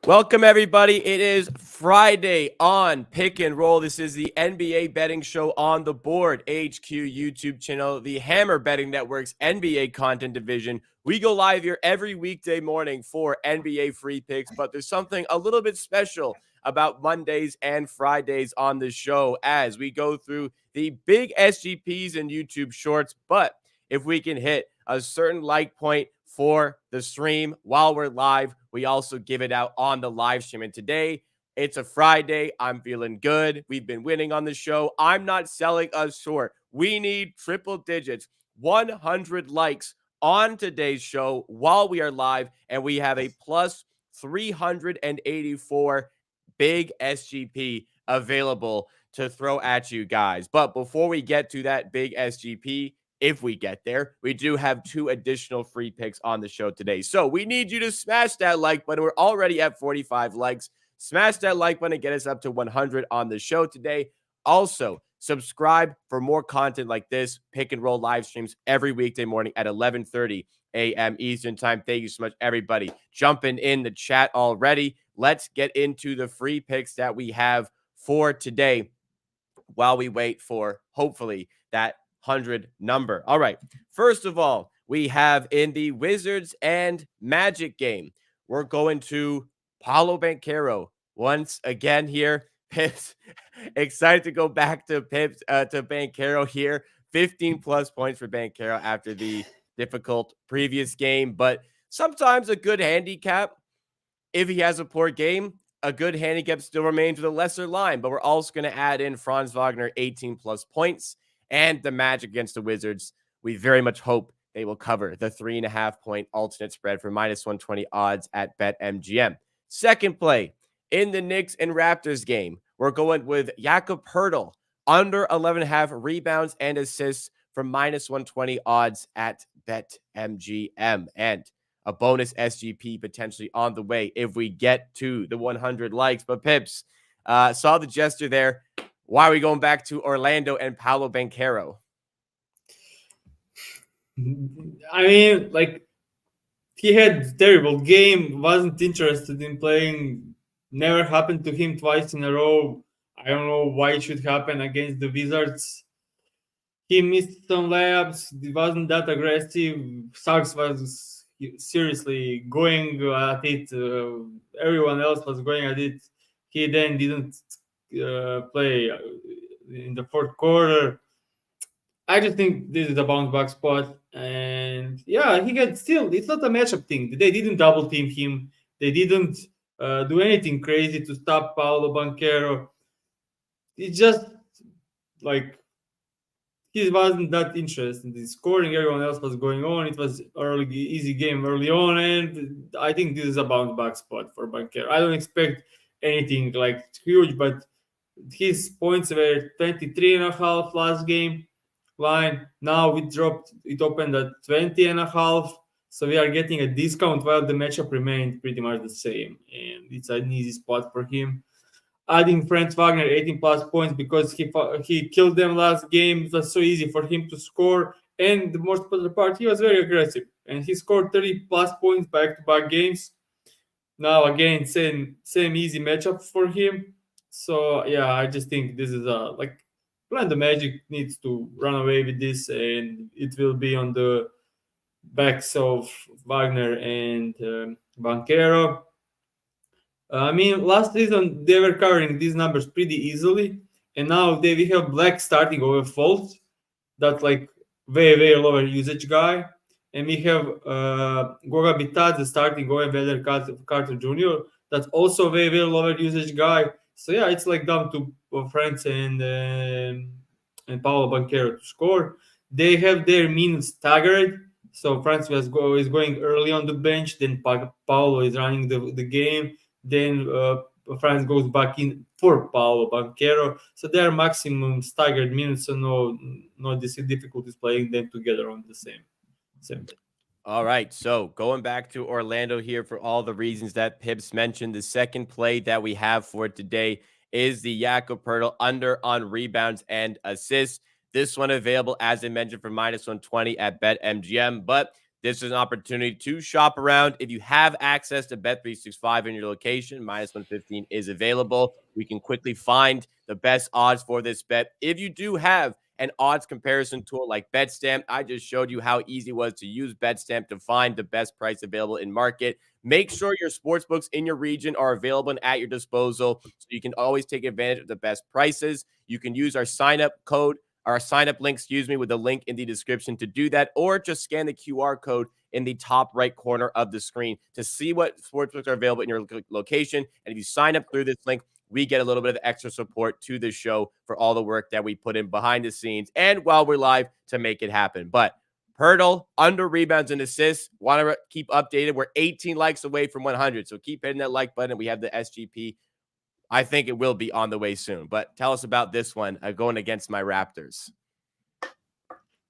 Welcome, everybody. It is Friday on Pick and Roll. This is the NBA betting show on the Board HQ YouTube channel, the Hammer Betting Network's NBA content division. We go live here every weekday morning for NBA free picks, but there's something a little bit special about Mondays and Fridays on the show as we go through the big SGPs and YouTube shorts. But if we can hit a certain like point for the stream while we're live, we also give it out on the live stream. And today, it's a Friday. I'm feeling good. We've been winning on the show. I'm not selling us short. We need triple digits, 100 likes on today's show while we are live. And we have a plus 384 big SGP available to throw at you guys. But before we get to that big SGP, if we get there, we do have 2 additional free picks on the show today. So we need you to smash that like button. We're already at 45 likes. Smash that like button and get us up to 100 on the show today. Also, subscribe for more content like this. Pick and roll live streams every weekday morning at 11:30 a.m. Eastern time. Thank you so much, everybody, jumping in the chat already. Let's get into the free picks that we have for today while we wait for, hopefully, that 100 number. All right. First of all, we have in the Wizards and Magic game, we're going to Paolo Banchero once again here. Pips, excited to go back to Banchero here. 15 plus points for Banchero after the difficult previous game, but sometimes a good handicap, if he has a poor game, a good handicap still remains with a lesser line. But we're also going to add in Franz Wagner, 18 plus points, and the Magic against the Wizards. We very much hope they will cover the 3.5 point alternate spread for minus 120 odds at BetMGM. Second play, in the Knicks and Raptors game, we're going with Jakob Poeltl, under 11.5 rebounds and assists for minus 120 odds at BetMGM. And a bonus SGP potentially on the way if we get to the 100 likes. But Pips, saw the gesture there. Why are we going back to Orlando and Paolo Banchero? I mean, like, he had terrible game, wasn't interested in playing, never happened to him twice in a row. I don't know why it should happen against the Wizards. He missed some layups, he wasn't that aggressive. Suggs was seriously going at it. Everyone else was going at it. He then didn't play in the fourth quarter. I just think this is a bounce back spot. And yeah, he had still, it's not a matchup thing. They didn't double team him. They didn't do anything crazy to stop Paolo Banchero. It's just like he wasn't that interested in scoring. Everyone else was going on. It was easy game early on. And I think this is a bounce back spot for Banchero. I don't expect anything like huge, but his points were 23.5 last game line. Now we dropped, it opened at 20.5. So we are getting a discount while the matchup remained pretty much the same. And it's an easy spot for him. Adding Franz Wagner 18 plus points because he killed them last game. It was so easy for him to score. And the most important part, he was very aggressive. And he scored 30 plus points back-to-back games. Now again, same easy matchup for him. So yeah, I just think this is Orlando Magic needs to run away with this, and it will be on the backs of Wagner and Banchero. I mean, last season they were covering these numbers pretty easily, and now we have Black starting over Fultz, that's like way lower usage guy, and we have Goga Bitadze starting over Wendell Carter Jr. That's also way lower usage guy. So yeah, it's like down to Franz and Paolo Banchero to score. They have their minutes staggered. So Franz is going early on the bench, then Paolo is running the game, then Franz goes back in for Paolo Banchero. So they are maximum staggered minutes, so no difficulties playing them together on the same day. All right, so going back to Orlando here for all the reasons that Pips mentioned, the second play that we have for today is the Jakob Poeltl under on rebounds and assists. This one available, as I mentioned, for minus 120 at BetMGM. But this is an opportunity to shop around. If you have access to Bet365 in your location, minus 115 is available. We can quickly find the best odds for this bet. If you do have an odds comparison tool like BetStamp, I just showed you how easy it was to use BetStamp to find the best price available in market. Make sure your sports books in your region are available and at your disposal so you can always take advantage of the best prices. You can use our sign up link, with the link in the description to do that, or just scan the QR code in the top right corner of the screen to see what sportsbooks are available in your location. And if you sign up through this link, we get a little bit of extra support to the show for all the work that we put in behind the scenes and while we're live to make it happen. But Pirtle, under rebounds and assists, want to keep updated. We're 18 likes away from 100, so keep hitting that like button. We have the SGP. I think it will be on the way soon. But tell us about this one going against my Raptors.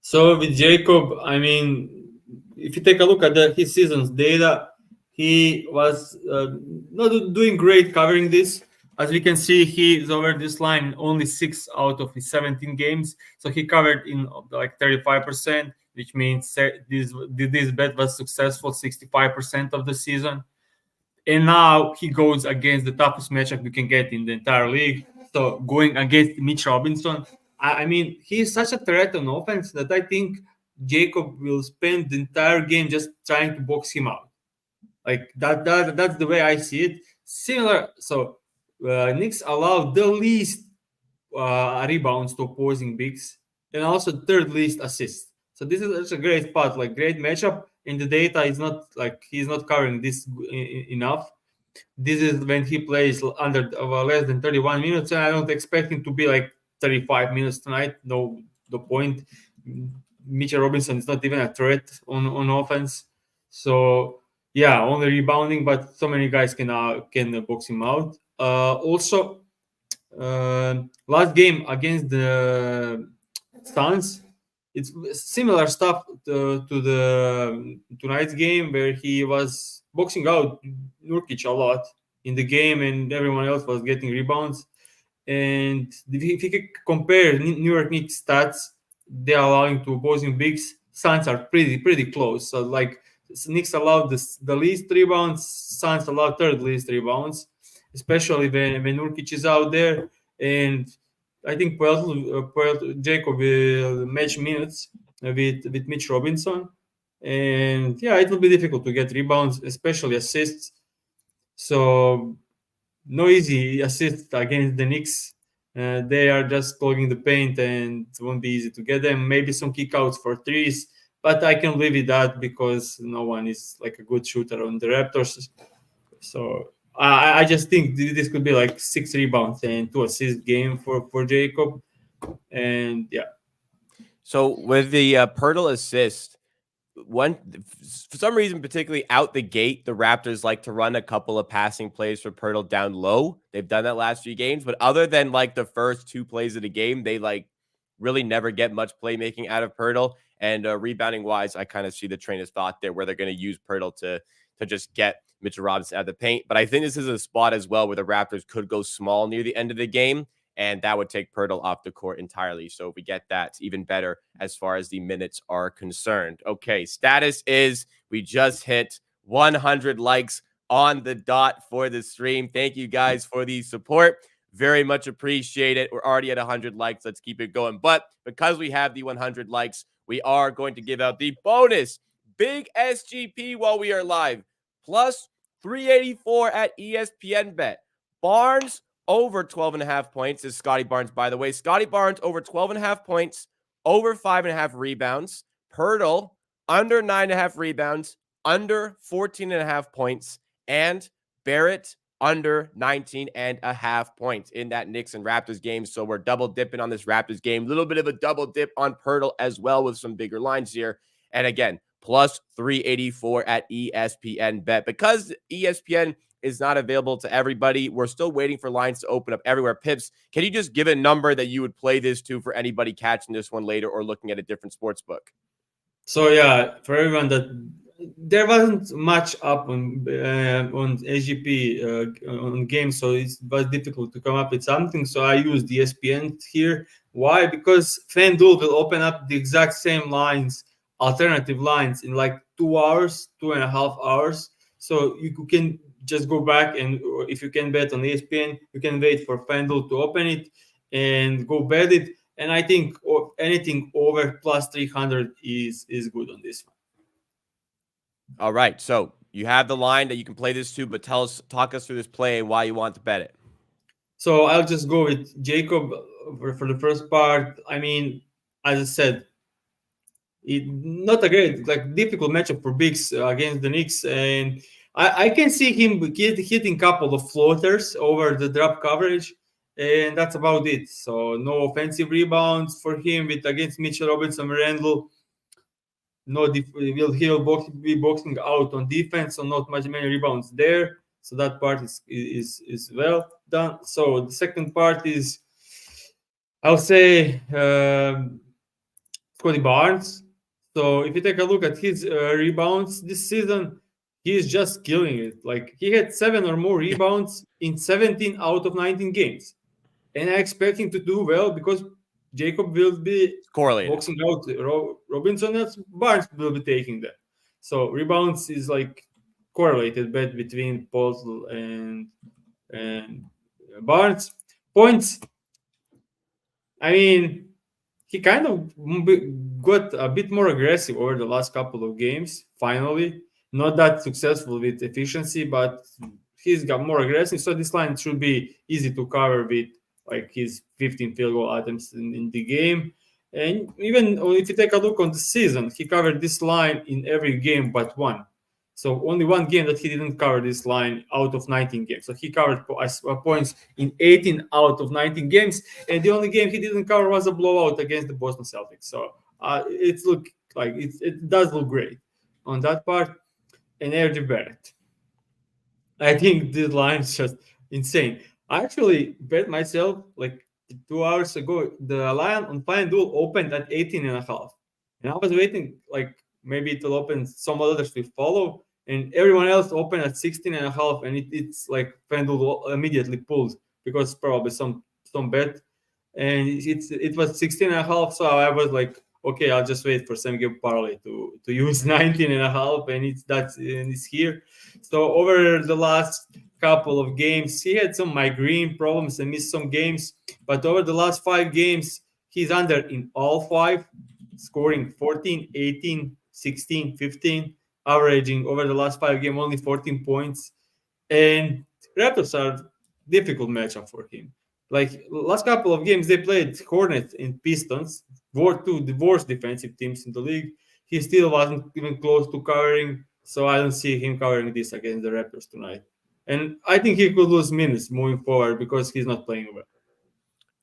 So with Jacob, I mean, if you take a look at his season's data, he was not doing great covering this. As we can see, he is over this line only 6 out of his 17 games. So he covered in like 35%, which means this bet was successful 65% of the season. And now he goes against the toughest matchup you can get in the entire league. So going against Mitch Robinson, I mean, he's such a threat on offense that I think Jacob will spend the entire game just trying to box him out. Like that's the way I see it. Similar. So Knicks allowed the least rebounds to opposing bigs and also third least assists. So this is a great spot, like great matchup. And the data is not like he's not covering this enough. This is when he plays under less than 31 minutes, and I don't expect him to be like 35 minutes tonight. No, the point. Mitchell Robinson is not even a threat on offense. So yeah, only rebounding, but so many guys can box him out. Also, last game against the Suns, it's similar stuff to the tonight's game where he was boxing out Nurkic a lot in the game and everyone else was getting rebounds. And if you can compare New York Knicks stats, they're allowing to opposing bigs, Suns are pretty close. So like Knicks allowed the least rebounds, Suns allowed third least rebounds, especially when Nurkic is out there. And I think Jacob will match minutes with Mitch Robinson. And yeah, it will be difficult to get rebounds, especially assists. So no easy assists against the Knicks. They are just clogging the paint and it won't be easy to get them. Maybe some kickouts for threes, but I can live with that because no one is like a good shooter on the Raptors. So I just think this could be like 6 rebounds and 2 assist game for Jacob. And yeah. So with the Pirtle assist, for some reason, particularly out the gate, the Raptors like to run a couple of passing plays for Pirtle down low. They've done that last few games, but other than like the first 2 plays of the game, they like really never get much playmaking out of Pirtle. And rebounding wise, I kind of see the train of thought there where they're going to use Pirtle to just get Mitchell Robinson out of the paint. But I think this is a spot as well where the Raptors could go small near the end of the game, and that would take Pirtle off the court entirely. So if we get that, it's even better as far as the minutes are concerned. Okay, status is we just hit 100 likes on the dot for the stream. Thank you guys for the support. Very much appreciate it. We're already at 100 likes. Let's keep it going. But because we have the 100 likes, we are going to give out the bonus big SGP while we are live. Plus 384 at ESPN Bet. Barnes over 12.5 points is Scotty Barnes, by the way. Scotty Barnes over 12.5 points, over 5.5 rebounds. Pirtle under 9.5 rebounds, under 14.5 points. And Barrett under 19.5 points in that Knicks and Raptors game. So we're double dipping on this Raptors game. A little bit of a double dip on Pirtle as well with some bigger lines here. And again, plus 384 at ESPN Bet. Because ESPN is not available to everybody, we're still waiting for lines to open up everywhere. Pips, can you just give a number that you would play this to for anybody catching this one later or looking at a different sports book? So yeah, for everyone that there wasn't much up on SGP on games, so it was difficult to come up with something. So I used ESPN here. Why? Because FanDuel will open up the exact same lines, alternative lines in like 2 hours, 2.5 hours. So you can just go back, and if you can bet on ESPN, you can wait for FanDuel to open it and go bet it. And I think anything over plus 300 is good on this one. All right. So you have the line that you can play this to, but talk us through this play and why you want to bet it. So I'll just go with Jacob for the first part. I mean, as I said, not a great, like difficult matchup for Bigs against the Knicks, and I can see him hitting a couple of floaters over the drop coverage, and that's about it. So no offensive rebounds for him with against Mitchell Robinson, Randall. No, he'll be boxing out on defense, so not many rebounds there. So that part is well done. So the second part is, I'll say, Scotty Barnes. So if you take a look at his rebounds this season, he is just killing it. Like he had 7 or more rebounds in 17 out of 19 games, and I expect him to do well because Jacob will be Correlated. boxing out Robinson, and Barnes will be taking that. So rebounds is like correlated bet between Paul and Barnes. Points, I mean, he kind of got a bit more aggressive over the last couple of games. Finally, not that successful with efficiency, but he's got more aggressive. So this line should be easy to cover with like his 15 field goal attempts in the game. And even if you take a look on the season, he covered this line in every game but one. So only one game that he didn't cover this line out of 19 games. So he covered points in 18 out of 19 games, and the only game he didn't cover was a blowout against the Boston Celtics. So it's look like it does look great on that part. And RJ Barrett, I think this line is just insane. I actually bet myself like 2 hours ago the line on FanDuel opened at 18 and a half, and I was waiting like maybe it'll open, some others will follow, and everyone else opened at 16 and a half, and it's like FanDuel immediately pulled because probably some bet, and it was 16 and a half. So I was like, okay, I'll just wait for same game parlay to use 19 and a half, and it's here. So over the last couple of games, he had some migraine problems and missed some games, but over the last 5 games, he's under in all 5, scoring 14, 18, 16, 15, averaging over the last 5 games only 14 points. And Raptors are difficult matchup for him. Like last couple of games, they played Hornets and Pistons, two the worst defensive teams in the league. He still wasn't even close to covering, so I don't see him covering this against the Raptors tonight. And I think he could lose minutes moving forward because he's not playing well.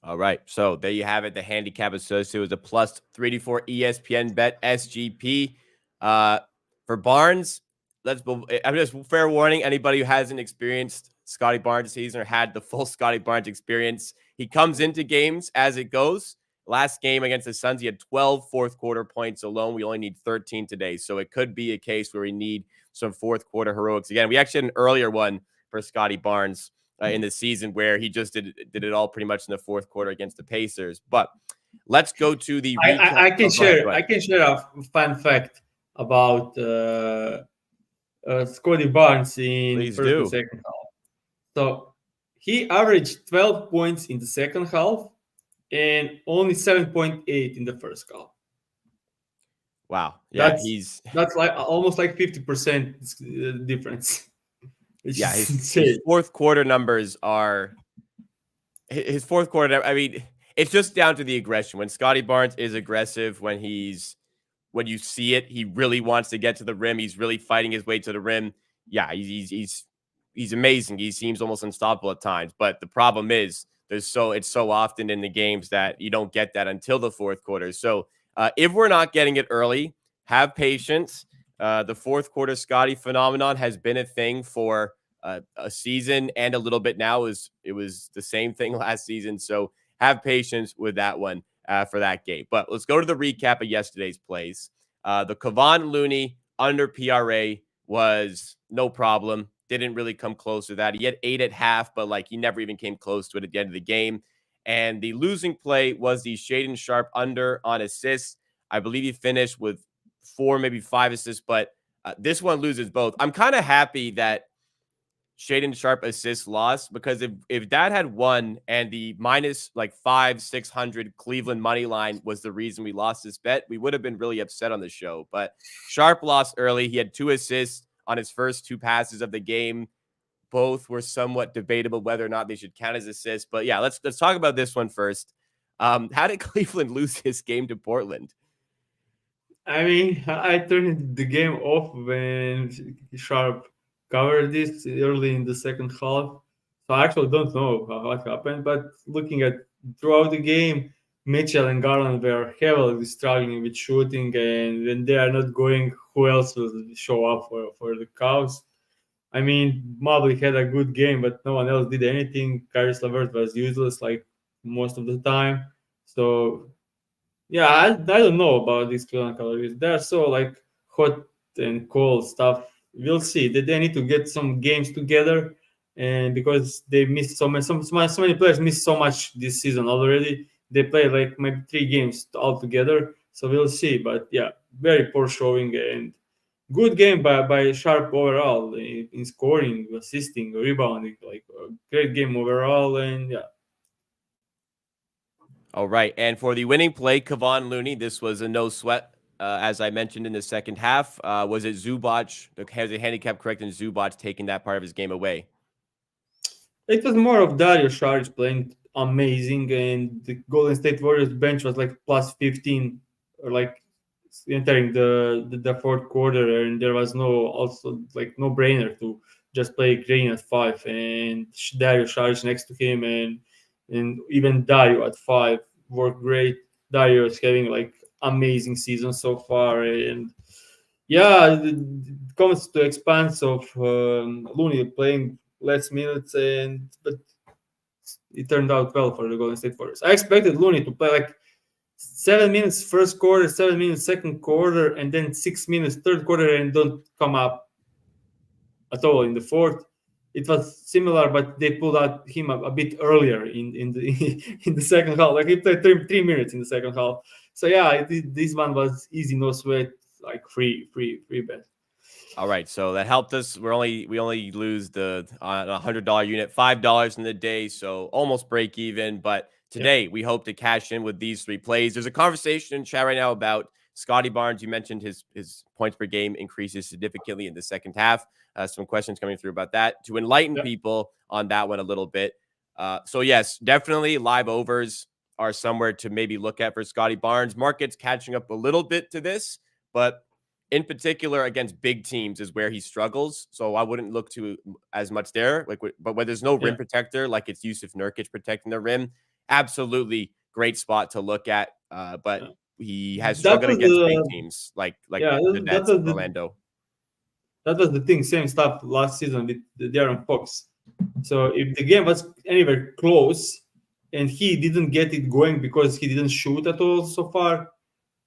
All right. So there you have it. The handicap associated with a plus 3-4 ESPN bet SGP. For Barnes, I'm just fair warning. Anybody who hasn't experienced Scotty Barnes season or had the full Scotty Barnes experience, he comes into games as it goes. Last game against the Suns, he had 12 fourth quarter points alone. We only need 13 today. So it could be a case where we need some fourth quarter heroics. Again, we actually had an earlier one for Scotty Barnes in the season where he just did it all pretty much in the fourth quarter against the Pacers. But let's go to the recap. I can share a fun fact about Scotty Barnes in Please first do. and second half. So he averaged 12 points in the second half and only 7.8 in the first half. Wow. Yeah, that's like almost like 50% difference. Yeah, his fourth quarter numbers are his fourth quarter. I mean, it's just down to the aggression. When Scotty Barnes is aggressive, when you see it, he really wants to get to the rim. He's really fighting his way to the rim. Yeah, he's amazing. He seems almost unstoppable at times. But the problem is it's so often in the games that you don't get that until the fourth quarter. So if we're not getting it early, have patience. The fourth quarter Scotty phenomenon has been a thing for a season and a little bit now. It was the same thing last season. So have patience with that one for that game. But let's go to the recap of yesterday's plays. The Kevon Looney under PRA was no problem. Didn't really come close to that. He had 8 at half, but like he never even came close to it at the end of the game. And the losing play was the Shaedon Sharpe under on assists. I believe he finished with 4, maybe 5 assists, but This one loses both. I'm kind of happy that Shaden Sharp assist lost, because if that had won and the minus like 500-600 Cleveland money line was the reason we lost this bet, we would have been really upset on the show. But Sharp lost early. He had 2 assists on his first 2 passes of the game. Both were somewhat debatable whether or not they should count as assists. But yeah, let's talk about this one first. How did Cleveland lose this game to Portland? I mean, I turned the game off when Sharp covered this early in the second half. So I actually don't know what happened. But looking at throughout the game, Mitchell and Garland were heavily struggling with shooting, and when they are not going, who else will show up for the Cavs? I mean, Mobley had a good game, but no one else did anything. Caris LeVert was useless like most of the time. So yeah, I don't know about these Cleveland Cavaliers. They're so like hot and cold stuff. We'll see. They need to get some games together, and because they missed so many players missed so much this season already. They play like maybe 3 games all together. So we'll see. But yeah, very poor showing and good game by Sharp overall in scoring, assisting, rebounding. Like a great game overall, and yeah. All right. And for the winning play, Kevon Looney, this was a no sweat. As I mentioned in the second half, was it Zubac? Has a handicap correct in Zubac taking that part of his game away? It was more of Dario Saric playing amazing, and the Golden State Warriors bench was like plus 15, or like entering the fourth quarter, and there was no also like no brainer to just play Green at 5 and Dario Saric next to him, and even Dario at 5 worked great. Dario is having like amazing season so far, and yeah, it comes to expense of Looney playing less minutes, and but it turned out well for the Golden State Warriors. I expected Looney to play like 7 minutes first quarter, 7 minutes second quarter, and then 6 minutes third quarter, and don't come up at all in the fourth. It was similar, but they pulled out him a bit earlier in the in the second half. Like he played 3 minutes in the second half. So yeah, this one was easy, no sweat, like free bet. All right, so that helped us. We only lose the $100 unit, $5 in the day, so almost break even. But Yeah, today we hope to cash in with these 3 plays. There's a conversation in chat right now about Scotty Barnes. You mentioned his points per game increases significantly in the second half. Some questions coming through about that to enlighten yeah. people on that one a little bit. So yes, definitely live overs are somewhere to maybe look at for Scotty Barnes. Market's catching up a little bit to this, but in particular against big teams is where he struggles. So I wouldn't look to as much there. But when there's no rim Yeah. protector, like it's Yusuf Nurkic protecting the rim, absolutely great spot to look at. But Yeah. he has That struggled was against big the teams like yeah the that Nets was and the Orlando. that was the thing. Same stuff last season with the Darren Fox. So if the game was anywhere close and he didn't get it going because he didn't shoot at all so far,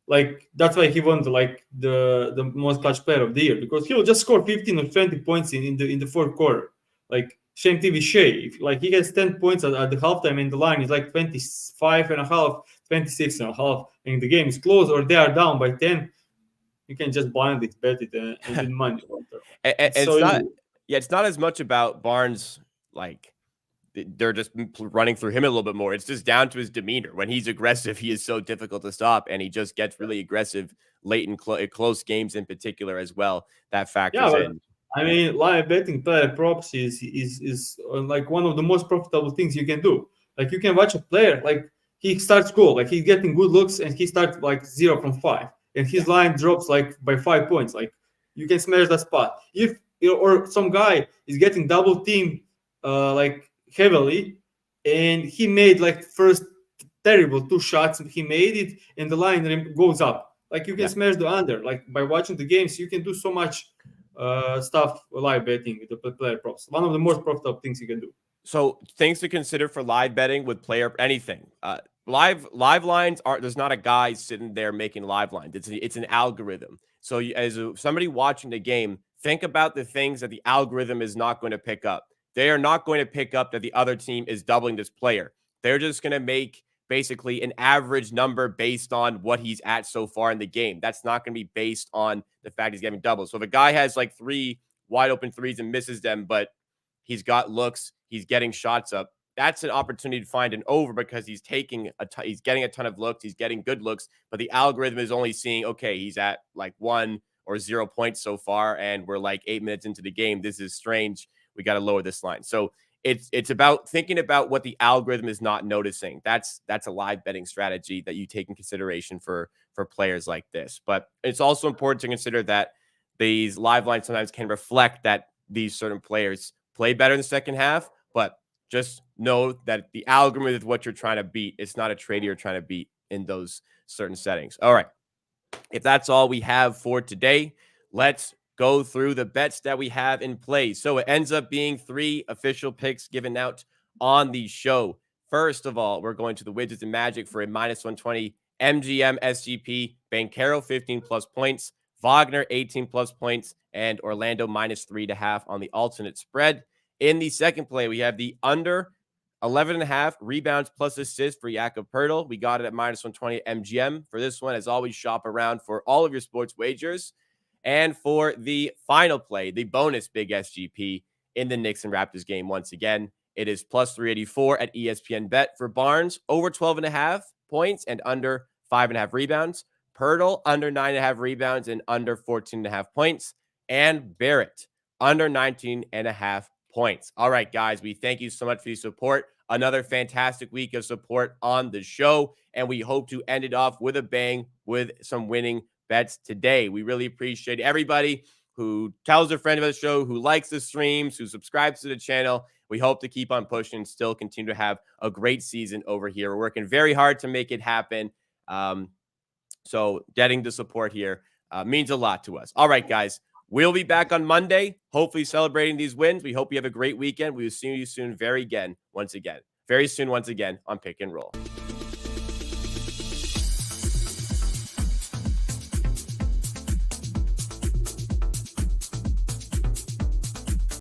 like that's why he won the most clutch player of the year, because he'll just score 15 or 20 points in the fourth quarter. Like Shane TV Shea, if, like he gets 10 points at the halftime and the line is like 25 and a half, 26 and a half, and the game is close or they are down by 10, you can just blindly bet it and win money. And It's so it's not, easy. yeah, it's not as much about Barnes. Like they're just running through him a little bit more. It's just down to his demeanor. When he's aggressive, he is so difficult to stop, and he just gets really aggressive late in close games in particular as well. That Yeah, factors but in. I mean, live betting player props is like one of the most profitable things you can do. Like you can watch a player, like he starts cool, like he's getting good looks, and he starts like 0 from 5, and Yeah. his line drops like by 5 points. Like you can smash that spot. If or some guy is getting double teamed, like heavily, and he made like first terrible 2 shots, and he made it, and the line goes up. Like you can Yeah. smash the under. Like by watching the games, you can do so much stuff live betting with the player props. One of the most profitable things you can do. So things to consider for live betting with player anything. Live lines are there's not a guy sitting there making live lines. It's an algorithm. So somebody watching the game, think about the things that the algorithm is not going to pick up. They are not going to pick up that the other team is doubling this player. They're just going to make basically an average number based on what he's at so far in the game. That's not going to be based on the fact he's getting doubles. So if a guy has like 3 wide open threes and misses them, but he's got looks, he's getting shots up, that's an opportunity to find an over because he's getting a ton of looks, he's getting good looks, but the algorithm is only seeing, okay, he's at like 1 or 0 points so far, and we're like 8 minutes into the game. This is strange. We got to lower this line. So it's about thinking about what the algorithm is not noticing. That's a live betting strategy that you take in consideration for players like this. But it's also important to consider that these live lines sometimes can reflect that these certain players play better in the second half, but just know that the algorithm is what you're trying to beat. It's not a trade you're trying to beat in those certain settings. All right. If that's all we have for today, let's go through the bets that we have in play. So it ends up being 3 official picks given out on the show. First of all, we're going to the Wizards and Magic for a -120 MGM SGP, Banchero 15 plus points, Wagner 18 plus points, and Orlando -3.5 on the alternate spread. In the second play, we have the under 11.5 rebounds plus assists for Jakob Poeltl. We got it at -120 MGM. For this one, as always, shop around for all of your sports wagers. And for the final play, the bonus big SGP in the Knicks and Raptors game, once again, it is +384 at ESPN Bet for Barnes, over 12.5 points and under 5.5 rebounds. Poeltl, under 9.5 rebounds and under 14.5 points. And Barrett, under 19.5 points. All right, guys, we thank you so much for your support. Another fantastic week of support on the show, and we hope to end it off with a bang with some winning bets today. We really appreciate everybody who tells a friend of the show, who likes the streams, who subscribes to the channel. We hope to keep on pushing and still continue to have a great season over here. We're working very hard to make it happen. So getting the support here means a lot to us. All right, guys. We'll be back on Monday, hopefully celebrating these wins. We hope you have a great weekend. We will see you soon, very soon once again on Pick and Roll.